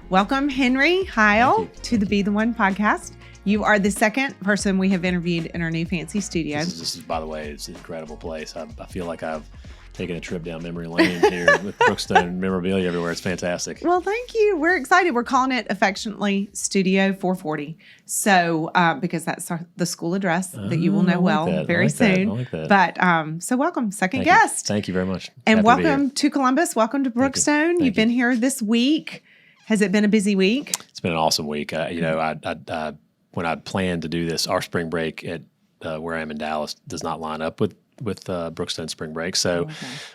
Welcome, Henry Heil, to the Be the One podcast. You are the second person we have interviewed in our new fancy studio. This is, by the way, it's an incredible place. I feel like I've taken a trip down memory lane here with Brookstone memorabilia everywhere. It's fantastic. Well, thank you. We're excited. We're calling it affectionately Studio 440. So, because that's the school address that you will know very soon. I like that. But, so welcome, second guest. Thank you very much. And welcome to Columbus. Welcome to Brookstone. You've been here this week. Has it been a busy week? It's been an awesome week. When I planned to do this, our spring break at where I am in Dallas does not line up with Brookstone spring break. So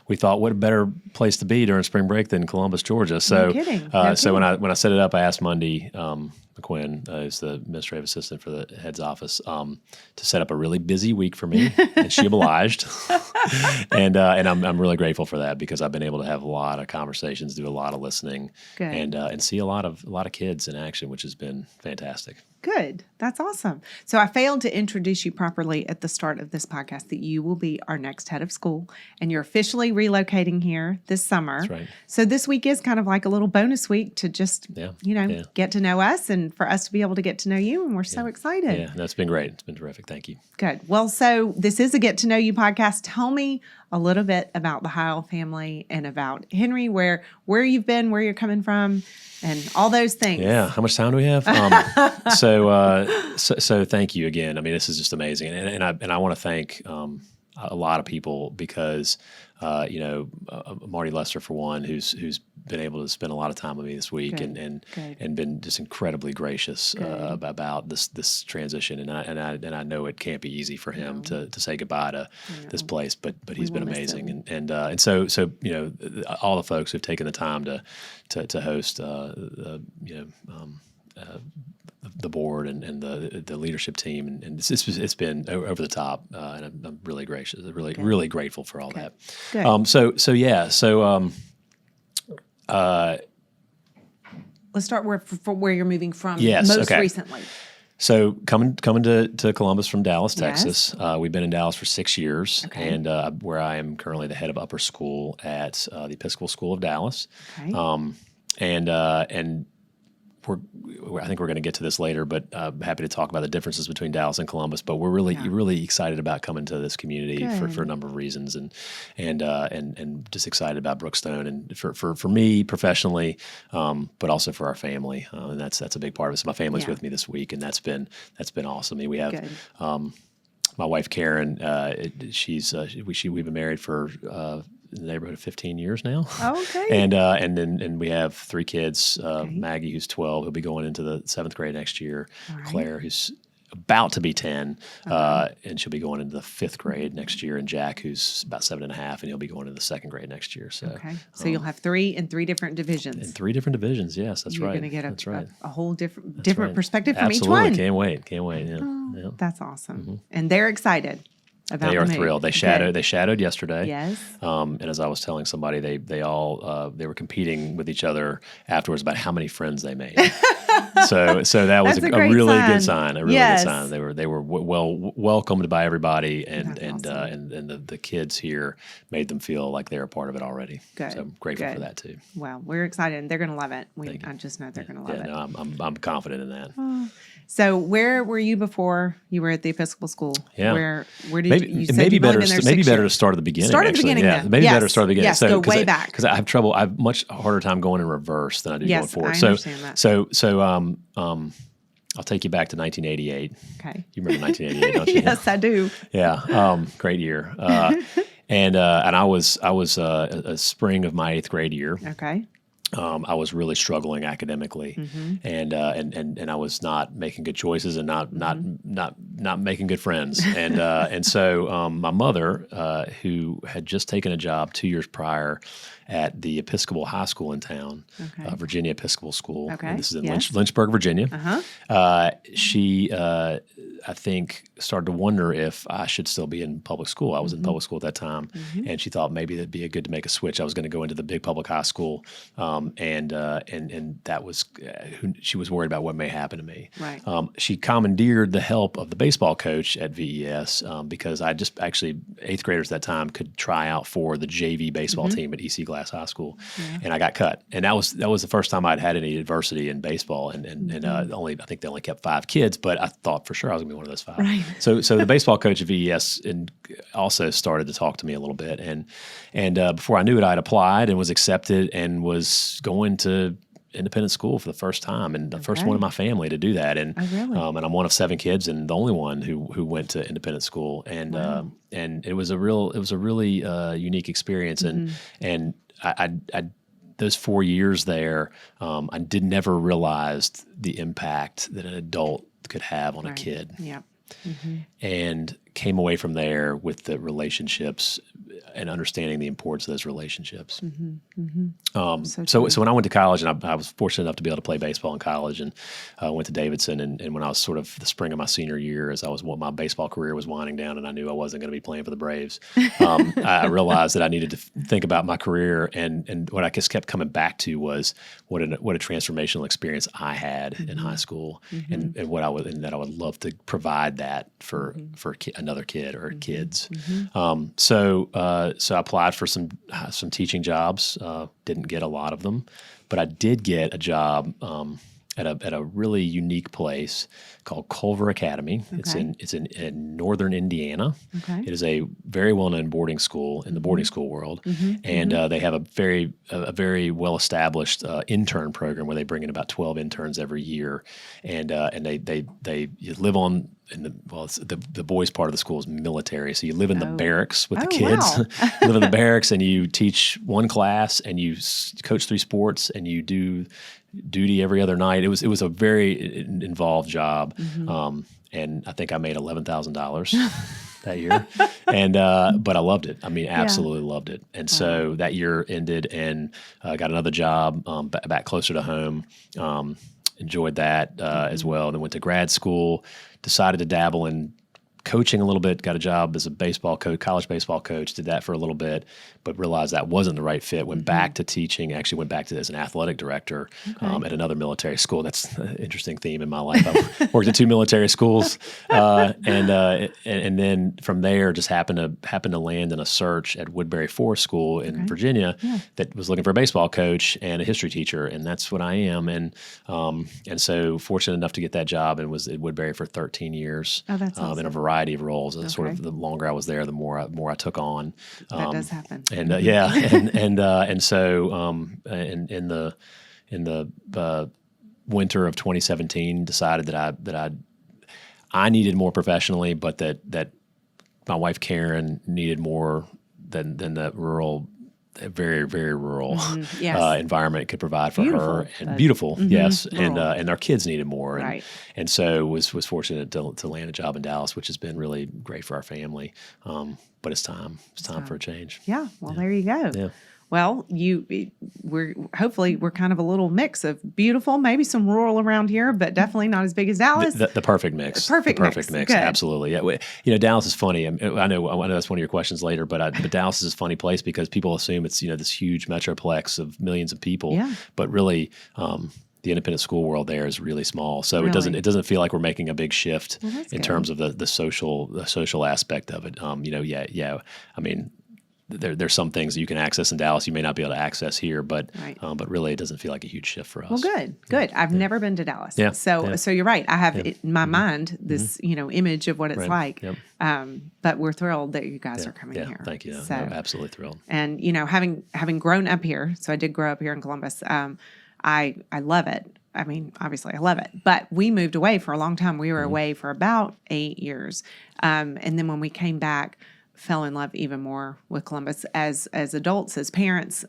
we thought, what a better place to be during spring break than Columbus, Georgia. So, no kidding. So when I set it up, I asked Monday McQuinn, who's the administrative assistant for the head's office, to set up a really busy week for me, and she obliged. and I'm really grateful for that because I've been able to have a lot of conversations, do a lot of listening, and see a lot of kids in action, which has been fantastic. Good. That's awesome. So I failed to introduce you properly at the start of this podcast that you will be our next head of school, and you're officially relocating here this summer. That's right. So this week is kind of like a little bonus week to just, get to know us and for us to be able to get to know you. And we're so excited. Yeah, that's been great. It's been terrific. Thank you. Good. Well, so this is a Get to Know You podcast. Tell me a little bit about the Heil family and about Henry, where you've been, where you're coming from, and all those things. Yeah. How much time do we have? So thank you again. I mean, this is just amazing, and I want to thank a lot of people because Marty Lester for one, who's been able to spend a lot of time with me this week and been just incredibly gracious about this transition, and I know it can't be easy for him to say goodbye to this place, but he's been amazing, and so all the folks who've taken the time to host the board and the leadership team, and it's been over the top, and I'm really gracious, really grateful for all that. Good. Let's start where you're moving from recently. So coming to Columbus from Dallas, Texas. We've been in Dallas for 6 years, and where I am currently the head of upper school at the Episcopal School of Dallas. And I think we're going to get to this later, but happy to talk about the differences between Dallas and Columbus. But we're really excited about coming to this community for a number of reasons, and just excited about Brookstone and for me professionally, but also for our family, and that's a big part of it. So my family's with me this week, and that's been awesome. I mean, we have my wife Karen. We've been married for in the neighborhood of 15 years now. Okay. And then we have 3 kids. Maggie, who's 12, who'll be going into the 7th grade next year. Right. Claire, who's about to be 10, and she'll be going into the 5th grade next year. And Jack, who's about 7.5, and he'll be going into the 2nd grade next year. So, so you'll have 3 in 3 different divisions. In 3 different divisions, yes, that's right. You're going to get a whole different perspective from each one. Absolutely, can't wait. Yeah. That's awesome, and they're excited. They are thrilled. They shadowed yesterday. Yes. And as I was telling somebody, they were competing with each other afterwards about how many friends they made. so that was a really good sign. A really good sign. They were well welcomed by everybody, and the kids here made them feel like they were a part of it already. Good. So I'm grateful for that too. Well, we're excited. They're going to love it. I just know they're going to love it. No, I'm confident in that. Oh. So where were you before you were at the Episcopal School? Yeah. Where did you say maybe better to start at the beginning. Start at the beginning. Yeah, maybe better to start at the beginning. Yes, go way back. Because I have much harder time going in reverse than I do going forward. I understand that. So I'll take you back to 1988. Okay. You remember 1988, don't you? Yes, I do. Yeah. Great year. And I was a spring of my 8th grade year. Okay. I was really struggling academically, and I was not making good choices and not making good friends, and so my mother, who had just taken a job 2 years prior at the Episcopal High School in town, Virginia Episcopal School, and this is in Lynchburg, Virginia. She I think, started to wonder if I should still be in public school. I was in public school at that time, and she thought maybe it'd be good to make a switch. I was going to go into the big public high school, and that was she was worried about what may happen to me. Right. She commandeered the help of the baseball coach at VES because I just actually 8th graders at that time could try out for the JV baseball team at EC Glass High School, and I got cut. And that was the first time I'd had any adversity in baseball, and I think they only kept 5 kids, but I thought for sure I was going to be one of those 5. Right. So the baseball coach at VES also started to talk to me a little bit, and before I knew it, I'd applied and was accepted and was going to independent school for the first time, and the first one in my family to do that. And really? And I'm one of 7 kids, and the only one who went to independent school. And and it was a really unique experience. And I those 4 years there, I never realized the impact that an adult could have on a kid. Yeah. And came away from there with the relationships and understanding the importance of those relationships. So when I went to college, and I was fortunate enough to be able to play baseball in college, and went to Davidson, and when I was sort of the spring of my senior year, as my baseball career was winding down, and I knew I wasn't going to be playing for the Braves, I realized that I needed to think about my career, and what I just kept coming back to was what a transformational experience I had in high school, and that I would love to provide that for another kid or kids. So I applied for some teaching jobs. Didn't get a lot of them, but I did get a job at a really unique place called Culver Academy. Okay. It's in northern Indiana. Okay. It is a very well-known boarding school in the boarding school world, and they have a very well-established intern program where they bring in about 12 interns every year, and they live on. The boys' part of the school is military, so you live in the barracks with the kids. Wow. You live in the barracks, and you teach one class, and you coach 3 sports, and you do duty every other night. It was a very involved job, and I think I made $11,000 that year, and but I loved it. I mean, absolutely loved it. And so that year ended, and got another job back closer to home. Enjoyed that as well. And then went to grad school. Decided to dabble in coaching a little bit, got a job as a baseball coach, college baseball coach, did that for a little bit, but realized that wasn't the right fit. Went back to teaching, actually went back to as an athletic director at another military school. That's an interesting theme in my life. I worked at 2 military schools, and then from there just happened to land in a search at Woodbury Forest School in Virginia that was looking for a baseball coach and a history teacher, and that's what I am. And so fortunate enough to get that job, and was at Woodbury for 13 years. Oh, that's awesome. In a variety of roles. And sort of the longer I was there, the more I took on. That does happen. And and so in the winter of 2017, decided that I needed more professionally, but that my wife Karen needed more than the rural. A very, very rural environment could provide for her, and beautiful, yes, and our kids needed more, and so was fortunate to land a job in Dallas, which has been really great for our family. But it's time for a change. Yeah, well, there you go. Yeah. Well, we're kind of a little mix of beautiful, maybe some rural around here, but definitely not as big as Dallas. The perfect mix. Perfect mix. Good. Absolutely. Yeah. Dallas is funny. I know that's one of your questions later, but Dallas is a funny place because people assume it's this huge metroplex of millions of people. Yeah. But really, the independent school world there is really small, so it doesn't feel like we're making a big shift in terms of the social aspect of it. I mean. There's some things that you can access in Dallas you may not be able to access here, but really it doesn't feel like a huge shift for us. Well, good. I've never been to Dallas, so you're right. I have in my mind this image of what it's like. Yep. But we're thrilled that you guys are coming here. Thank you. So, we're absolutely thrilled. And having grown up here, so I did grow up here in Columbus. I love it. I mean, obviously I love it, but we moved away for a long time. We were away for about 8 years, and then when we came back, fell in love even more with Columbus as adults, as parents,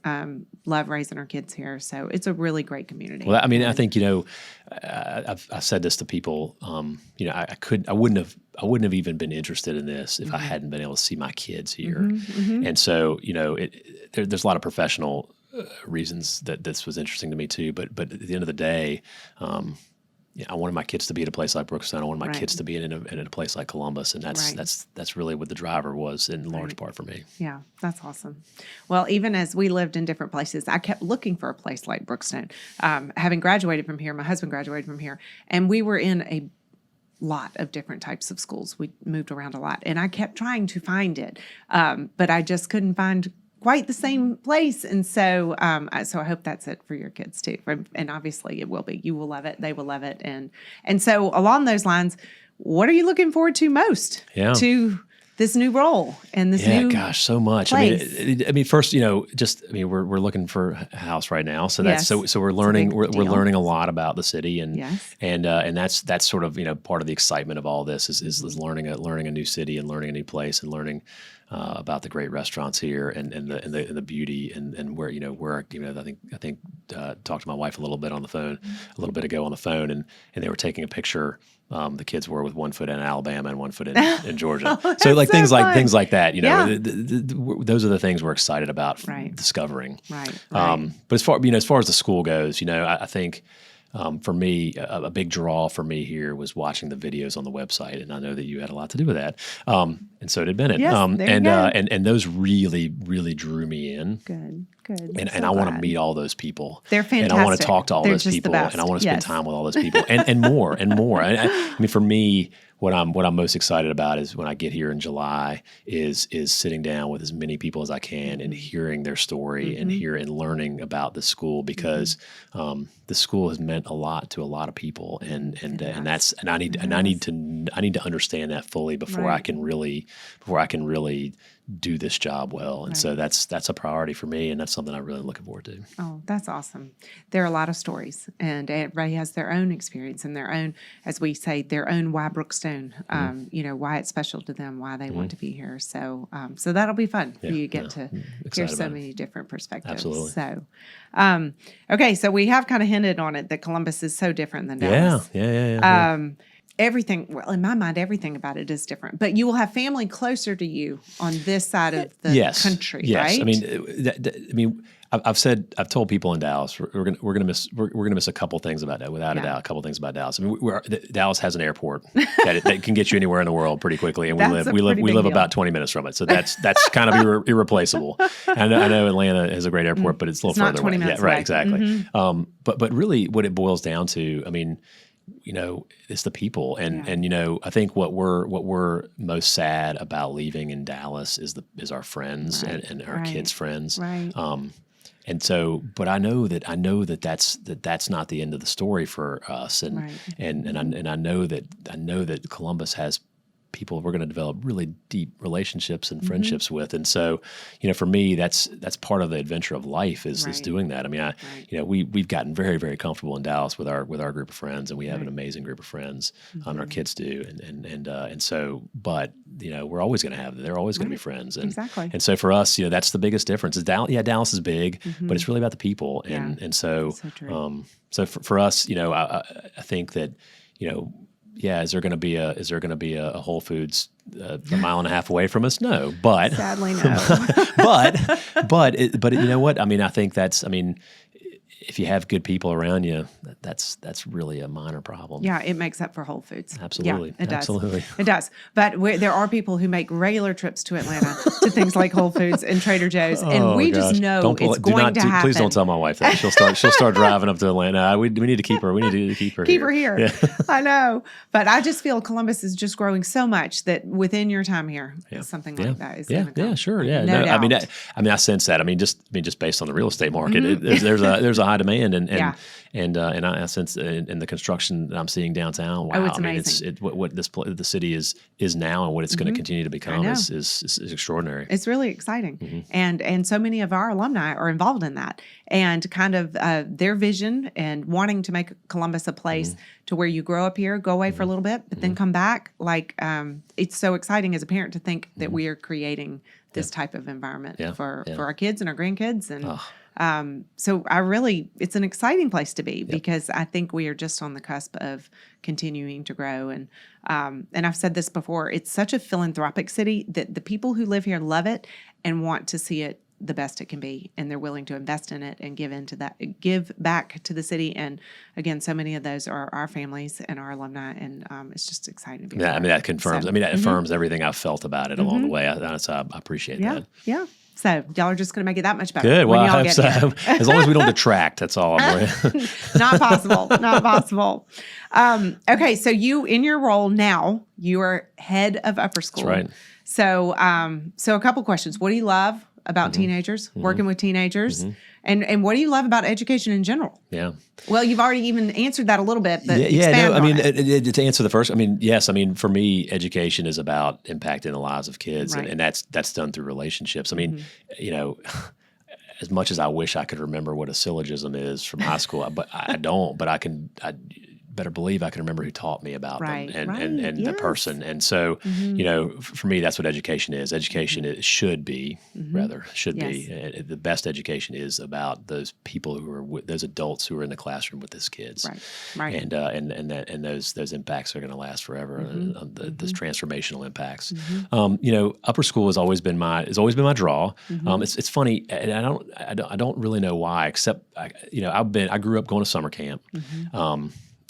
love raising our kids here. So it's a really great community. Well, I mean, I think, I've said this to people, I wouldn't have even been interested in this if I hadn't been able to see my kids here. And so, there's a lot of professional reasons that this was interesting to me too. But at the end of the day, I wanted my kids to be at a place like Brookstone. I wanted my Right. kids to be in a place like Columbus, and that's really what the driver was in large part for me. Yeah, that's awesome. Well, even as we lived in different places, I kept looking for a place like Brookstone. Having graduated from here, my husband graduated from here, and we were in a lot of different types of schools. We moved around a lot, and I kept trying to find it, but I just couldn't find quite the same place. And so, so I hope that's it for your kids too. And obviously, it will be. You will love it. They will love it. And so, along those lines, what are you looking forward to most? To this new role and this new gosh, so much. place. I mean, first, we're looking for a house right now, so that's Yes. so we're learning we're deal. learning a lot about the city, and Yes. and that's sort of part of the excitement of all this is learning a new city and learning a new place and learning about the great restaurants here and the beauty and where I think talked to my wife a little bit ago on the phone, and they were taking a picture. The kids were with one foot in Alabama and one foot in Georgia. So like things like that, those are the things we're excited about discovering. Right. But as far as the school goes, I think. For me, a big draw for me here was watching the videos on the website, and I know that you had a lot to do with that, and so did Bennett. Yes, there you go. And those really, really drew me in. Good. And I want to meet all those people. They're fantastic. And I want to talk to all They're those just the people, best. and I want to spend time with all those people, and more and more. I mean, for me, what I'm most excited about is when I get here in July is sitting down with as many people as I can and hearing their story and learning about the school, because the school has meant a lot to a lot of people, and I need to understand that fully before I can really do this job well. And so that's a priority for me, and that's something I'm really looking forward to. Oh, that's awesome. There are a lot of stories, and everybody has their own experience and their own, as we say, their own why Brookstone, why it's special to them, why they want to be here. So so that'll be fun for you to get to hear so many different perspectives. Absolutely. So, okay, so we have kind of hinted on it that Columbus is so different than Dallas. Yeah. Everything, well, in my mind, everything about it is different. But you will have family closer to you on this side of the country, yes. right? I mean, I've told people in Dallas we're gonna miss a couple things about that, without a doubt. A couple things about Dallas. I mean, Dallas has an airport that can get you anywhere in the world pretty quickly, and we live about 20 minutes from it. So that's kind of irreplaceable. I know Atlanta has a great airport, but it's a little further 20 away. minutes Right, away. exactly. But really, what it boils down to, I mean, it's the people, and I think what we're most sad about leaving in Dallas is our friends and our kids' friends. Right. And so, but I know that that's not the end of the story for us, and I know that Columbus has people we're going to develop really deep relationships and friendships with, and so for me that's part of the adventure of life is doing that. I mean, we've gotten very, very comfortable in Dallas with our group of friends, and we have an amazing group of friends, and our kids do, and so, but we're always going to have, they're always going to be friends, and and so for us, that's the biggest difference. Is Dallas is big, but it's really about the people, and so so for us, I think that is there going to be a Whole Foods a mile and a half away from us? No, but sadly no. but you know what? I mean, I think if you have good people around you, that's really a minor problem. Yeah, it makes up for Whole Foods. Absolutely. Yeah, it does. Absolutely. It does. But there are people who make regular trips to Atlanta to things like Whole Foods and Trader Joe's, and we just know it's going to happen. Please don't tell my wife that. She'll start driving up to Atlanta. We need to keep her. We need to keep her. Keep her here. Yeah. I know, but I just feel Columbus is just growing so much that within your time here, something like that is going to come. Yeah, sure. Yeah, no doubt. I mean, I sense that. I mean, just based on the real estate market, there's a high demand, and I sense in the construction that I'm seeing downtown. Wow, it's amazing. What the city is now, and what it's going to continue to become is extraordinary. It's really exciting, and so many of our alumni are involved in that, and kind of their vision and wanting to make Columbus a place to where you grow up here, go away for a little bit, but then come back. Like it's so exciting as a parent to think that we are creating this type of environment for our kids and our grandkids, and so it's an exciting place to be because I think we are just on the cusp of continuing to grow. And I've said this before, it's such a philanthropic city that the people who live here love it and want to see it the best it can be, and they're willing to invest in it and give back to the city. And again, so many of those are our families and our alumni, and it's just exciting to be. Yeah, I mean that confirms. That affirms everything I've felt about it along the way. I appreciate that. Yeah. So y'all are just going to make it that much better. Good. Well, when I y'all hope so. As long as we don't detract, that's all. Not possible. Not possible. Okay, so in your role now, you are head of upper school. That's right. So, so a couple questions. What do you love about teenagers, working with teenagers? And what do you love about education in general? Yeah. Well, you've already even answered that a little bit, but to answer the first, yes, for me, education is about impacting the lives of kids, Right. and that's done through relationships. As much as I wish I could remember what a syllogism is from high school, but I don't. But I better believe I can remember who taught me about them and the person. And so, for me, that's what education is. Education should be the best education is about those people those adults who are in the classroom with those kids. Right. And those impacts are going to last forever. Those transformational impacts. Upper school has always been my draw. It's funny, and I don't really know why, except I grew up going to summer camp.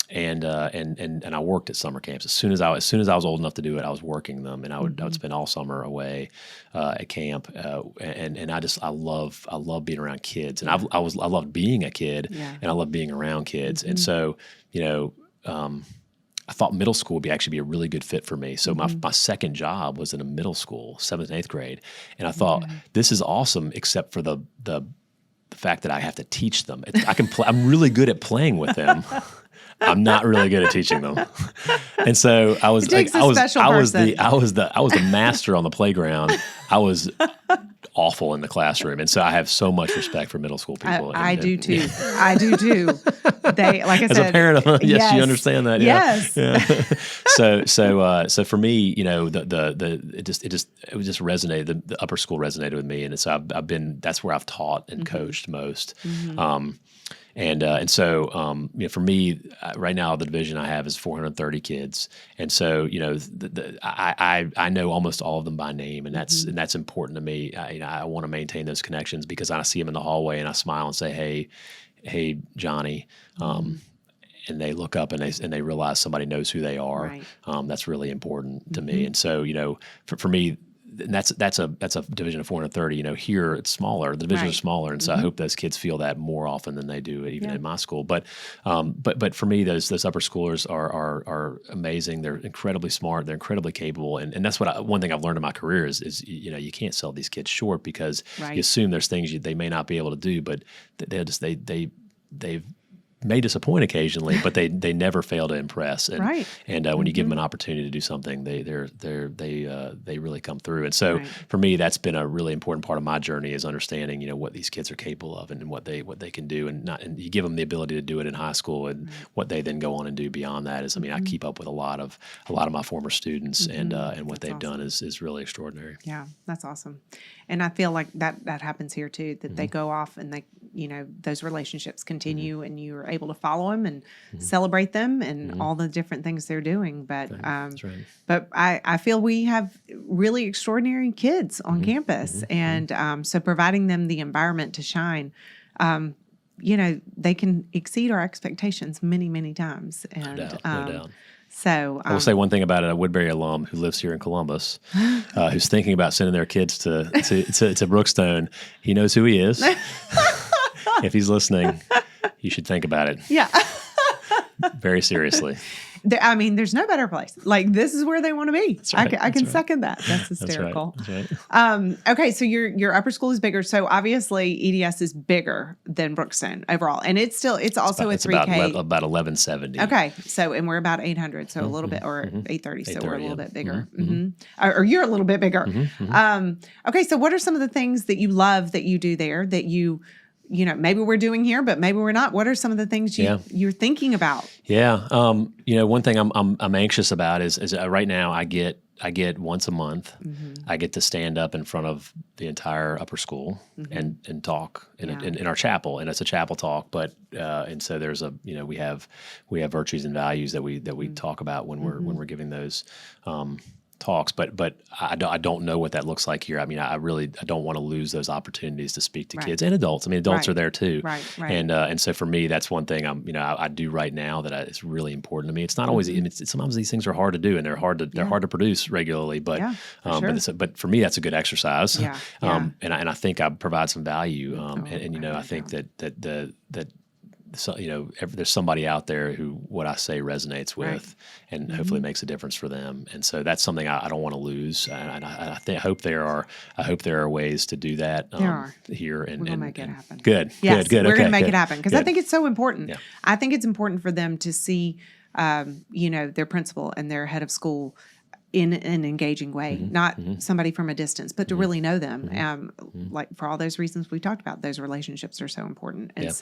And I worked at summer camps. As soon as I was old enough to do it, I was working them, and I would spend all summer away at camp. And I love being around kids, and I loved being a kid, and I love being around kids. And so I thought middle school would actually be a really good fit for me. So my second job was in a middle school, 7th and 8th grade, and I thought this is awesome, except for the fact that I have to teach them. I'm really good at playing with them. I'm not really good at teaching them, and so I was the master on the playground. I was awful in the classroom, and so I have so much respect for middle school people. I do too. I do too. They, like I said, as a parent, yes, you understand that. Yes. Yeah. So for me, it just resonated. The upper school resonated with me, and so that's where I've taught and coached most. And so for me, right now the division I have is 430 kids, and so I know almost all of them by name, and that's important to me. I want to maintain those connections because I see them in the hallway and I smile and say, "Hey, Johnny," and they look up and they realize somebody knows who they are. Right. That's really important to me, and so for me. And that's a division of 430. Here it's smaller. The divisions are smaller, and so I hope those kids feel that more often than they do even in my school. But for me, those upper schoolers are amazing. They're incredibly smart. They're incredibly capable, and that's one thing I've learned in my career is you can't sell these kids short because you assume there's things they may not be able to do, but they may disappoint occasionally, but they never fail to impress. And when you give them an opportunity to do something, they really come through. And so for me, that's been a really important part of my journey is understanding what these kids are capable of and what they can do, and you give them the ability to do it in high school, and what they then go on and do beyond that is I keep up with a lot of my former students, and what they've done is really extraordinary. Yeah, that's awesome. And I feel like that happens here too, that they go off and they those relationships continue, and you're able to follow them and celebrate them and all the different things they're doing. But That's right. But I feel we have really extraordinary kids on campus, and so providing them the environment to shine, they can exceed our expectations many, many times. And No doubt. So I will say one thing about a Woodbury alum who lives here in Columbus, who's thinking about sending their kids to Brookstone. He knows who he is. If he's listening, you should think about it. Yeah. Very seriously. There's no better place. Like, this is where they want to be. That's right. I can second that. That's hysterical. That's right. Okay, so your upper school is bigger. So obviously EDS is bigger than Brookstone overall, and it's also a 3K. About 1170. Okay, and we're about 800, so a little bit, or 830, so we're a little bit bigger. Or you're a little bit bigger. Okay, so what are some of the things that you love that you do there that maybe we're doing here, but maybe we're not? What are some of the things you're thinking about? Yeah. One thing I'm anxious about is right now I get once a month, I get to stand up in front of the entire upper school and talk in our chapel, and it's a chapel talk, but and so there's we have virtues and values that we talk about when we're giving those talks, but I don't know what that looks like here. I mean, I don't want to lose those opportunities to speak to kids and adults. I mean, adults are there too. Right. And so for me, that's one thing I do right now that is really important to me. It's not always, sometimes these things are hard to do and they're hard to produce regularly, but, but for me, that's a good exercise. And I think I provide some value. I think that so, there's somebody out there who what I say resonates with, and hopefully makes a difference for them. And so that's something I don't want to lose. And I hope there are ways to do that here. And we're gonna make it happen. Good. Yes, Good. We're Okay, gonna make good. it happen because I think it's so important. Yeah. I think it's important for them to see, their principal and their head of school in an engaging way, not somebody from a distance, but to really know them. Like for all those reasons we talked about, those relationships are so important. And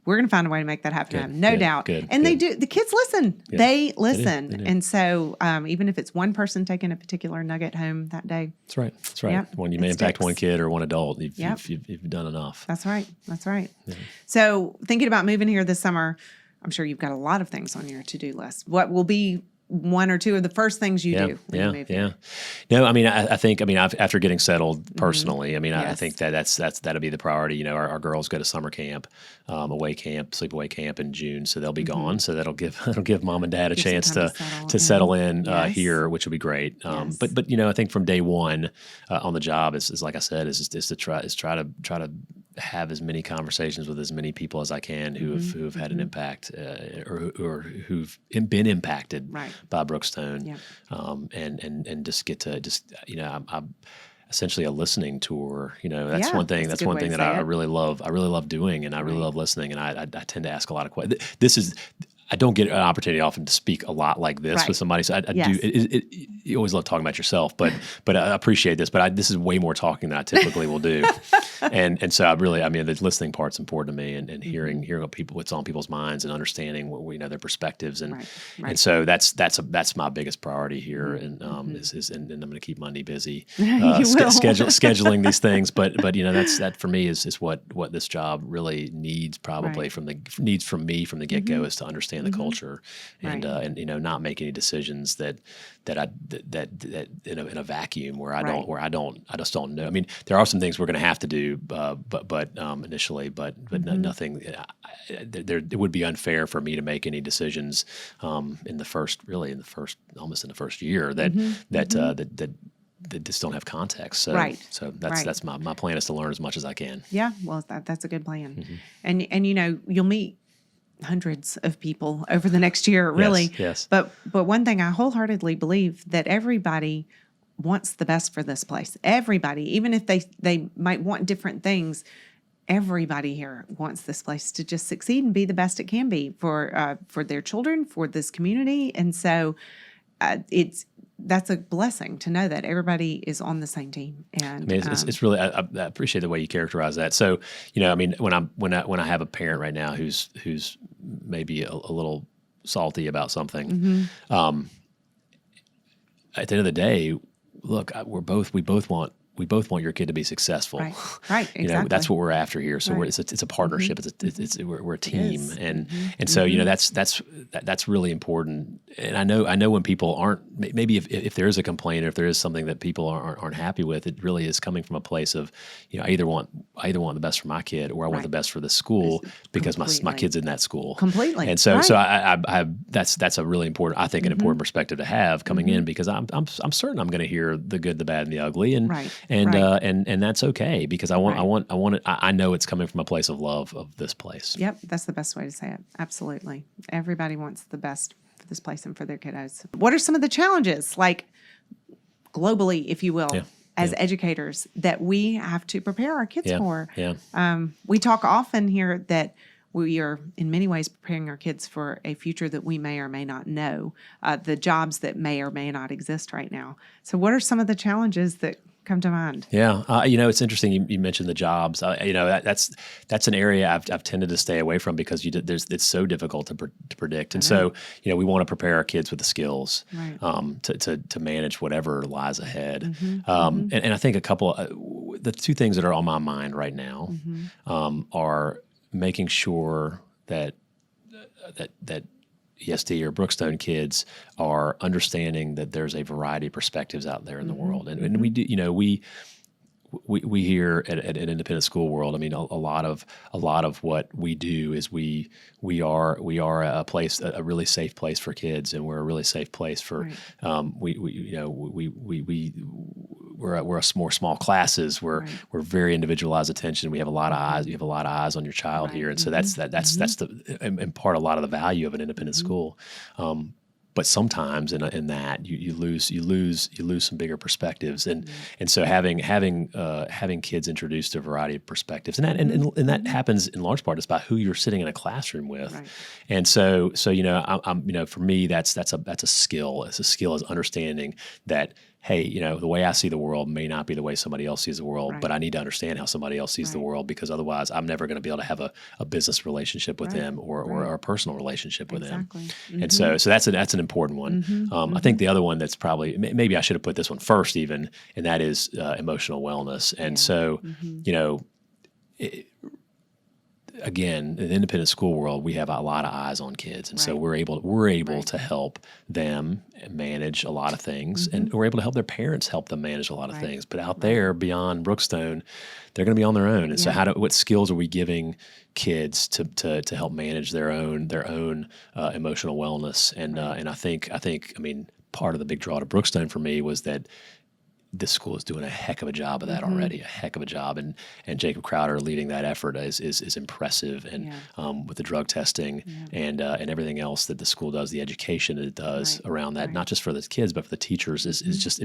we're going to find a way to make that happen, no doubt. And they do. The kids listen. Yeah. They listen. They do. And so even if it's one person taking a particular nugget home that day. That's right. That's right. Yep, when you may impact one kid or one adult, you've done enough. That's right. That's right. Yeah. So thinking about moving here this summer, I'm sure you've got a lot of things on your to-do list. What will be one or two of the first things you do when you move here? No, I mean, I think after getting settled personally, I mean, I think that'll be the priority. Our girls go to summer camp, sleepaway camp in June, so they'll be gone. So that'll give mom and dad a chance to settle in here, which will be great. But I think from day one on the job is like I said, is to try to have as many conversations with as many people as I can who have had an impact or who've been impacted by Brookstone, and just get to I'm essentially a listening tour. That's one thing. That's one thing that I really love. I really love doing, and I really love listening. And I tend to ask a lot of questions. I don't get an opportunity often to speak a lot like this with somebody. So I do. You always love talking about yourself, but I appreciate this. But this is way more talking than I typically will do. And so the listening part's important to me, and hearing what's on people's minds and understanding their perspectives, and so that's my biggest priority here, and and I'm going to keep Monday busy scheduling these things. But that for me is what this job really needs probably from me from the get go is to understand the culture and not make any decisions that in a vacuum where I just don't know. I mean, there are some things we're going to have to do, but initially, but nothing. It would be unfair for me to make any decisions almost in the first year that just don't have context. So that's my plan is to learn as much as I can. Yeah, well, that's a good plan, and you'll meet hundreds of people over the next year, really. Yes. But one thing I wholeheartedly believe that everybody wants the best for this place. Everybody, even if they might want different things, everybody here wants this place to just succeed and be the best it can be for their children, for this community. And so that's a blessing to know that everybody is on the same team. And it's really I appreciate the way you characterize that. So when I have a parent right now who's maybe a little salty about something, at the end of the day, look, we both want your kid to be successful. Right. Exactly. That's what we're after here. So it's a partnership. We're a team, and so that's really important. And I know when people aren't, maybe if there is a complaint or if there is something that people aren't happy with, it really is coming from a place of I either want the best for my kid or I want the best for the school because my kid's in that school completely. And so I that's a really important, I think, an important perspective to have coming in, because I'm certain I'm going to hear the good, the bad, and the ugly, and that's okay, because I know it's coming from a place of love of this place. Yep, that's the best way to say it. Absolutely. Everybody wants the best for this place and for their kiddos. What are some of the challenges, like globally, if you will, as educators, that we have to prepare our kids for? We talk often here that we are in many ways preparing our kids for a future that we may or may not know, the jobs that may or may not exist right now. So what are some of the challenges that come to mind? Yeah. It's interesting. You mentioned the jobs. That's an area I've tended to stay away from, because it's so difficult to predict. And so, we want to prepare our kids with the skills to manage whatever lies ahead. And I think the two things that are on my mind right now are making sure that ESD or Brookstone kids are understanding that there's a variety of perspectives out there in the world, and we do, we here at Independent School World, I mean, a lot of what we do is we are a place, a really safe place for kids, and we're a really safe place for we're more small classes. We're very individualized attention. We have a lot of eyes. You have a lot of eyes on your child here, and so that's the in part a lot of the value of an independent school. But sometimes in that you lose some bigger perspectives, and so having kids introduced to a variety of perspectives, and that happens in large part just by who you're sitting in a classroom with, and so I'm for me that's a skill. It's a skill is understanding that, hey, the way I see the world may not be the way somebody else sees the world, but I need to understand how somebody else sees the world, because otherwise I'm never going to be able to have a business relationship with them or a personal relationship with them. And so that's an important one. I think the other one that's probably, maybe I should have put this one first even, and that is emotional wellness. And so, again, in the independent school world, we have a lot of eyes on kids, and so we're able to help them manage a lot of things, and we're able to help their parents help them manage a lot of things. But out there beyond Brookstone, they're going to be on their own. And so, what skills are we giving kids to help manage their own emotional wellness? And I think part of the big draw to Brookstone for me was that this school is doing a heck of a job of that already, a heck of a job, and Jacob Crowder leading that effort is impressive, and with the drug testing and everything else that the school does, the education it does around that, not just for the kids but for the teachers, is just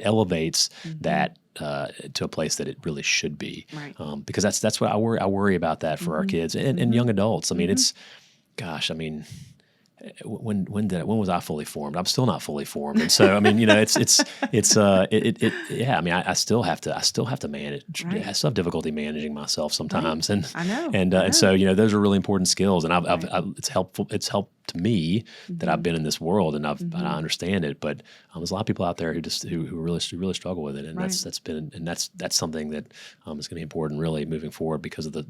elevates that to a place that it really should be, because that's what I worry about that for our kids and young adults. I mean, when was I fully formed? I'm still not fully formed, and so I mean, I still have to manage. I still have difficulty managing myself sometimes, and I know. And so those are really important skills, and it's helpful. It's helped to me that I've been in this world and I understand it. But there's a lot of people out there who really struggle with it, and that's something that is going to be important really moving forward, because of the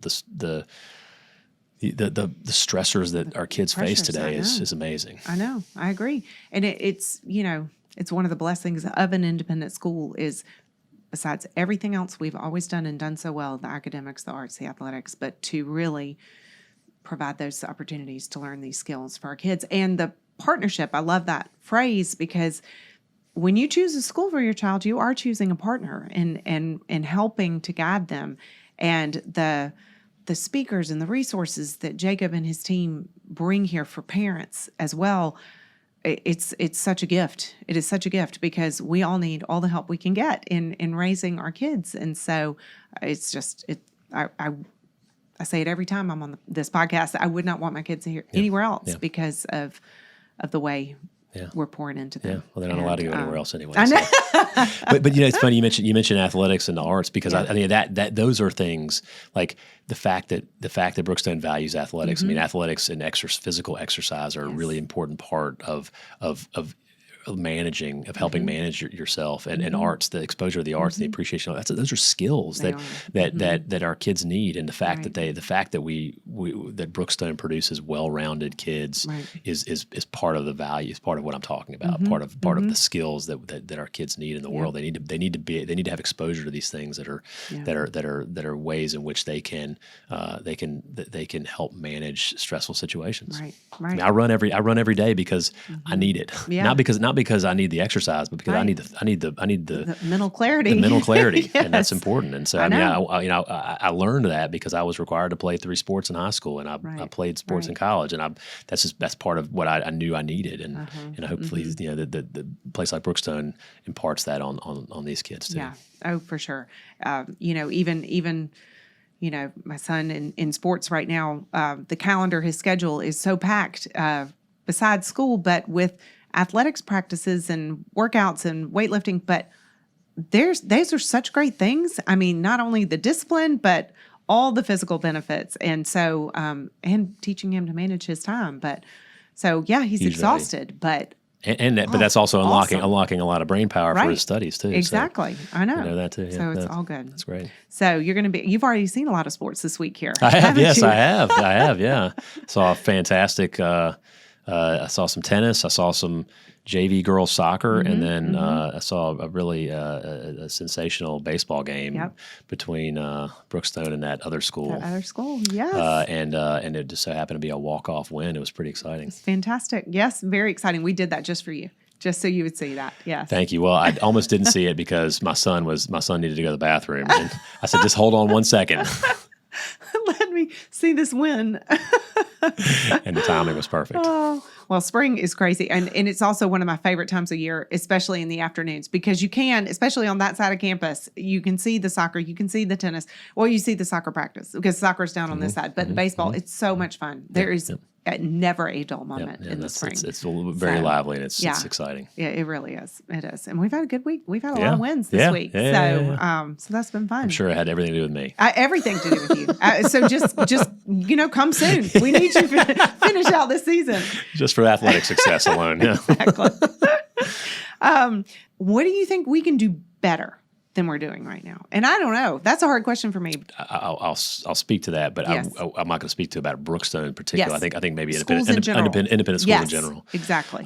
stressors that our kids face today is amazing. I know. I agree. And it's one of the blessings of an independent school is, besides everything else we've always done so well, the academics, the arts, the athletics, but to really provide those opportunities to learn these skills for our kids. And the partnership, I love that phrase, because when you choose a school for your child, you are choosing a partner and helping to guide them. And the speakers and the resources that Jacob and his team bring here for parents as well, it's such a gift. It is such a gift, because we all need all the help we can get in raising our kids. And so it's just, I say it every time I'm on this podcast, I would not want my kids here anywhere else because of the way we're pouring into them. Yeah, well, they're not allowed to go anywhere else anyway. I know. So. but it's funny you mentioned athletics and the arts, because I mean that those are things like the fact that Brookstone values athletics. I mean, athletics and physical exercise are a really important part of helping manage yourself, and arts, the exposure to the arts, and the appreciation of those are skills that our kids need, and the fact that that Brookstone produces well-rounded kids is part of the value, is part of what I'm talking about, part of the skills that our kids need in the world. They need to have exposure to these things that are ways in which they can help manage stressful situations. Right. I mean, I run every day because I need it, not because I need the exercise, but because I need the mental clarity. The mental clarity, and that's important. And so I learned that because I was required to play 3 sports in high school, and I played sports in college, and that's part of what I knew I needed, and hopefully the place like Brookstone imparts that on these kids too. Yeah, oh for sure. Even my son in sports right now, the calendar, his schedule is so packed besides school, but with athletics practices and workouts and weightlifting. But those are such great things. I mean, not only the discipline, but all the physical benefits. And so, and teaching him to manage his time. But so, he's exhausted, but. But that's also unlocking a lot of brain power for his studies too. Exactly. So, I know that too. Yeah, so it's all good. That's great. So you've already seen a lot of sports this week here. I have. Yes, I have. Yeah. Saw a fantastic I saw some tennis. I saw some JV girls soccer, and then I saw a really a sensational baseball game between Brookstone and that other school. That other school, yes. And it just so happened to be a walk-off win. It was pretty exciting. It's fantastic. Yes, very exciting. We did that just for you. Just so you would see that, yes. Thank you. Well, I almost didn't see it because my son needed to go to the bathroom, and I said, "Just hold on one second." Let me see this win. And the timing was perfect. Oh, well, spring is crazy, and it's also one of my favorite times of year, especially in the afternoons, because you can, especially on that side of campus, you can see the soccer, you can see the tennis, or you see the soccer practice because soccer's down on this side. But baseball, it's so much fun. There is never a dull moment in the spring. It's very lively, and it's exciting. Yeah, it really is. It is. And we've had a good week. We've had a lot of wins this week. So that's been fun. I'm sure it had everything to do with me. Everything to do with you. So just come soon. We need you to finish out this season. Just for athletic success alone. Yeah. Exactly. What do you think we can do better than we're doing right now? And I don't know. That's a hard question for me. I'll speak to that, but Yes. I'm not going to speak to about Brookstone in particular. Yes. I think maybe Schools in general. independent schools in general. Exactly.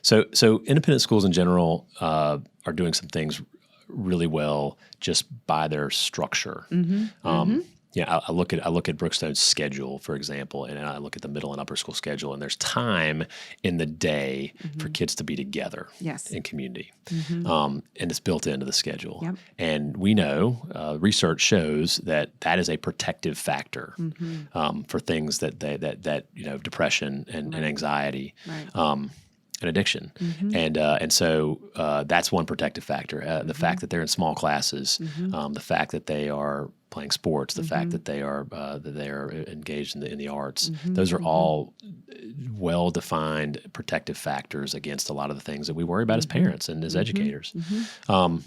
So independent schools in general are doing some things really well just by their structure. Yeah, I look at Brookstone's schedule, for example, and I look at the middle and upper school schedule, and there's time in the day for kids to be together in community, and it's built into the schedule. Yep. And we know research shows that is a protective factor for things that depression and anxiety. Right. And addiction, and so that's one protective factor. The fact that they're in small classes, the fact that they are playing sports, the fact that they are engaged in the arts. Those are all well-defined protective factors against a lot of the things that we worry about as parents and as educators. But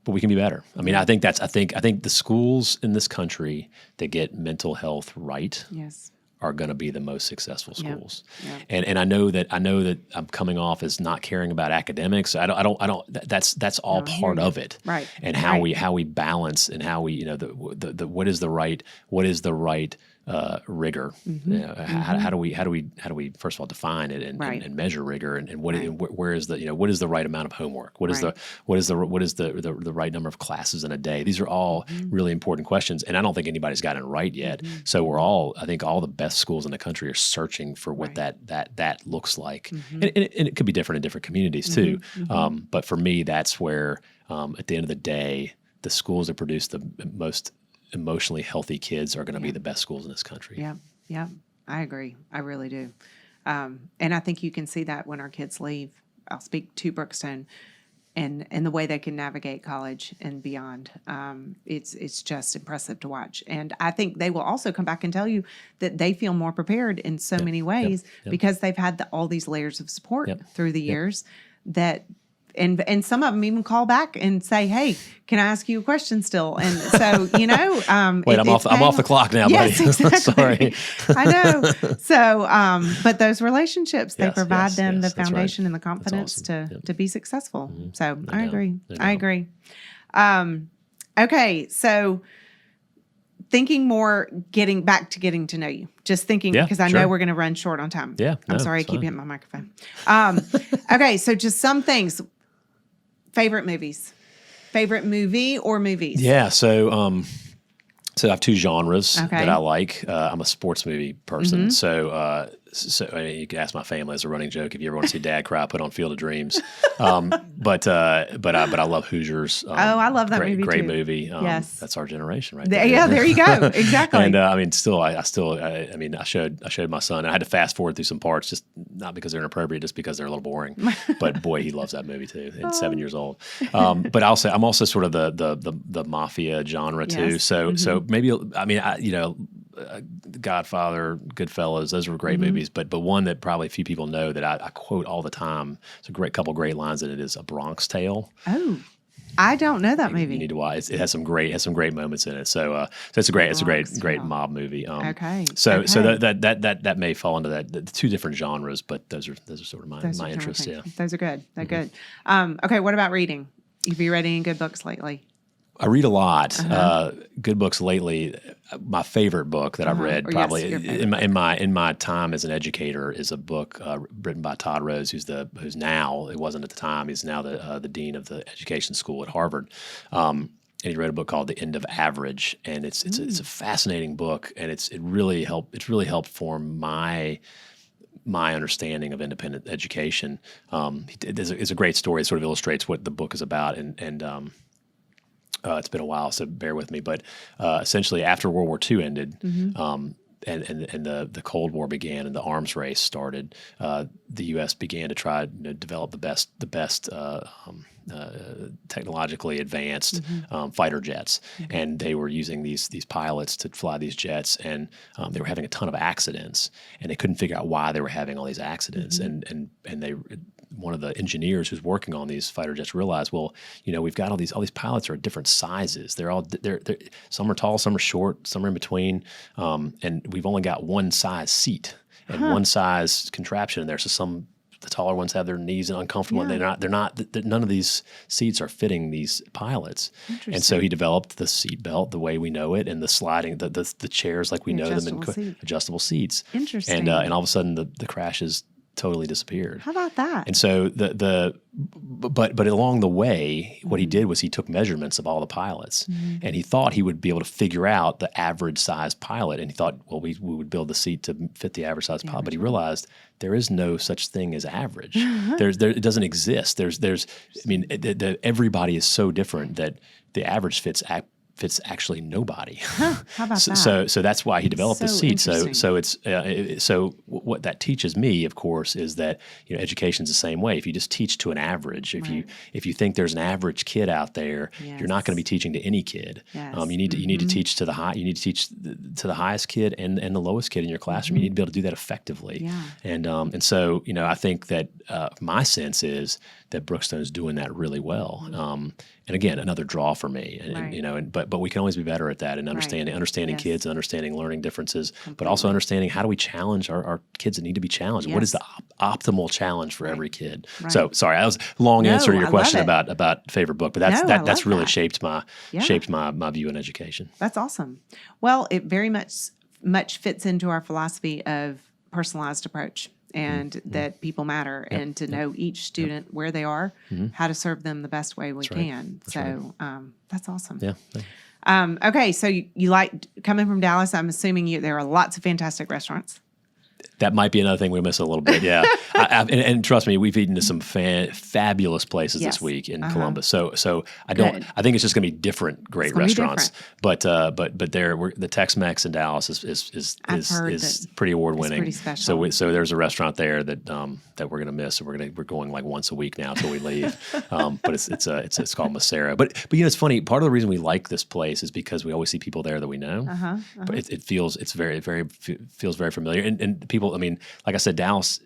we can be better. I mean, I think the schools in this country that get mental health right. Yes. Are going to be the most successful schools, Yep. and I know that I'm coming off as not caring about academics. I don't. That's all part of it, right? And how we balance and how we the what is the right rigor. How do we first of all define it and measure rigor and where is the what is the right amount of homework? What is the right number of classes in a day? These are all really important questions, and I don't think anybody's gotten it right yet. So I think all the best schools in the country are searching for what that looks like, and it could be different in different communities too. But for me, that's where at the end of the day, the schools that produce the most emotionally healthy kids are going to be the best schools in this country. Yeah, I agree. I really do. And I think you can see that when our kids leave. I'll speak to Brookstone and the way they can navigate college and beyond. It's just impressive to watch. And I think they will also come back and tell you that they feel more prepared in so many ways because they've had all these layers of support through the years that. And some of them even call back and say, "Hey, can I ask you a question still?" And so, wait, I'm off the clock now, yes, buddy. Exactly. Sorry. I know. So, but those relationships, they provide them the foundation and the confidence to be successful. So I agree. I agree. Okay, so thinking more, getting to know you. Just thinking because I know we're going to run short on time. Yeah, I'm sorry, I keep hitting my microphone. Okay, so just some things. Favorite movies, favorite movie or movies? Yeah, so I have two genres that I like. I'm a sports movie person, so I mean, you can ask my family as a running joke if you ever want to see Dad cry, put on Field of Dreams. But I love Hoosiers. I love that movie great too. movie. Yes, that's our generation, right there. Yeah, there you go. Exactly. And I mean, I showed my son. And I had to fast forward through some parts, just not because they're inappropriate, just because they're a little boring. But boy, he loves that movie too. And 7 years old. But I'll say I'm also sort of the mafia genre too. Yes. So maybe Godfather, Goodfellas, those were great movies, but one that probably few people know that I quote all the time. It's a couple great lines in it is A Bronx Tale. Oh, I don't know that movie. You need to watch. It has some great moments in it. So it's a great mob movie. Okay. So that may fall into the two different genres, but those are sort of my interests. Yeah. Those are good. They're good. Okay. What about reading? Have you read any good books lately? I read a lot. Good books lately. My favorite book that I've read, Or probably yes, your favorite in my time as an educator, is a book written by Todd Rose, who's now, it wasn't at the time, he's now the dean of the education school at Harvard. And he wrote a book called The End of Average, and it's a fascinating book, and it's really helped form my understanding of independent education. It's a great story. It sort of illustrates what the book is about, and it's been a while, so bear with me. But essentially, after World War II ended, and the Cold War began, and the arms race started, the U.S. began to try to develop the best technologically advanced fighter jets, and they were using these pilots to fly these jets, and they were having a ton of accidents, and they couldn't figure out why they were having all these accidents, and they. One of the engineers who's working on these fighter jets realized, well, we've got all these pilots are different sizes. They're some are tall, some are short, some are in between, and we've only got one size seat and one size contraption in there. So the taller ones have their knees uncomfortable, and none of these seats are fitting these pilots. And so he developed the seat belt the way we know it, and the sliding, the chairs like we know them, and adjustable seats. Interesting. And all of a sudden the crashes totally disappeared. How about that? And so but along the way, what he did was he took measurements of all the pilots, and he thought he would be able to figure out the average size pilot. And he thought, well, we would build the seat to fit the average size pilot. But he realized there is no such thing as average. It doesn't exist. Everybody is so different that the average fits actually nobody. How about that? So that's why he developed the seat. Interesting. So what that teaches me, of course, is that education's the same way. If you just teach to an average, if you think there's an average kid out there, you're not going to be teaching to any kid. Yes. You need to teach to the high. You need to teach to the highest kid and the lowest kid in your classroom. You need to be able to do that effectively. Yeah. And so I think that my sense is that Brookstone's doing that really well. And again, another draw for me. But we can always be better at that, and understanding kids, and understanding learning differences, but also understanding how do we challenge our kids that need to be challenged. What is the optimal challenge for every kid? Right. So sorry, that was a long answer to your question about favorite book, but that's really shaped my view on education. That's awesome. Well, it very much fits into our philosophy of personalized approach, and that people matter, and to know each student where they are, how to serve them the best way we can. That's awesome. Yeah. Okay, so you like coming from Dallas. I'm assuming there are lots of fantastic restaurants. That might be another thing we miss a little bit, yeah. And trust me, we've eaten at some fabulous places this week in Columbus. So I think it's just going to be different great restaurants. But the Tex-Mex in Dallas is pretty award winning. It's pretty special. So there's a restaurant there that we're going to miss. We're going like once a week now until we leave. But it's called Macera. But it's funny. Part of the reason we like this place is because we always see people there that we know. But it feels very familiar, and people. I mean, like I said, Dallas,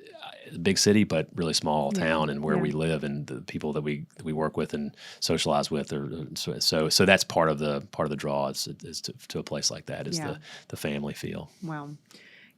big city, but really small town, and where we live, and the people that we work with and socialize with, so that's part of the draw is to a place like that is the family feel. Well.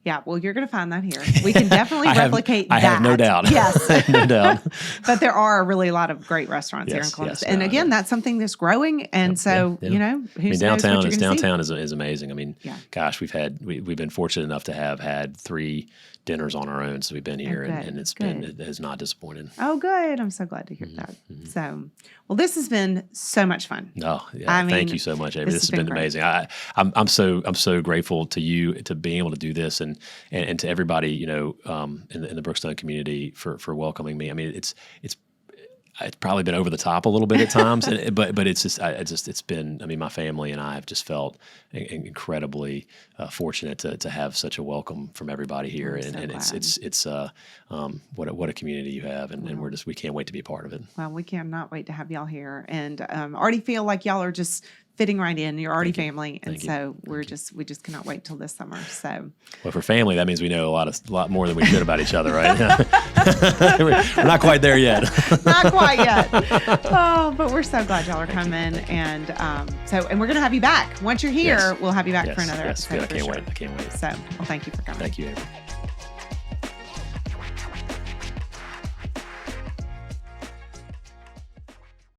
Yeah, well, you're going to find that here. We can definitely replicate that. I have no doubt. Yes. No doubt. But there are really a lot of great restaurants here in Columbus. And again, that's something that's growing. And who knows downtown what you're gonna see. is amazing. I mean, gosh, we've been fortunate enough to have had 3 dinners on our own since we've been here, and it has not disappointed. Oh, good. I'm so glad to hear that. So, well, this has been so much fun. Oh, yeah. Thank you so much, Amy. This has been amazing. I'm so grateful to you to being able to do this, and to everybody in the Brookstone community for welcoming me. I mean, it's probably been over the top a little bit at times, but it's been. I mean, my family and I have just felt incredibly fortunate to have such a welcome from everybody here, it's what a community you have, and we can't wait to be a part of it. Well, we cannot wait to have y'all here, and already feel like y'all are just fitting right in. You're already family, and so we just cannot wait till this summer. So, well, for family, that means we know a lot more than we should about each other, right? We're not quite there yet. Not quite yet. Oh, but we're so glad y'all are coming, and we're gonna have you back once you're here. We'll have you back for another episode. Good. I can't wait. So, well, thank you for coming. Thank you, Avery.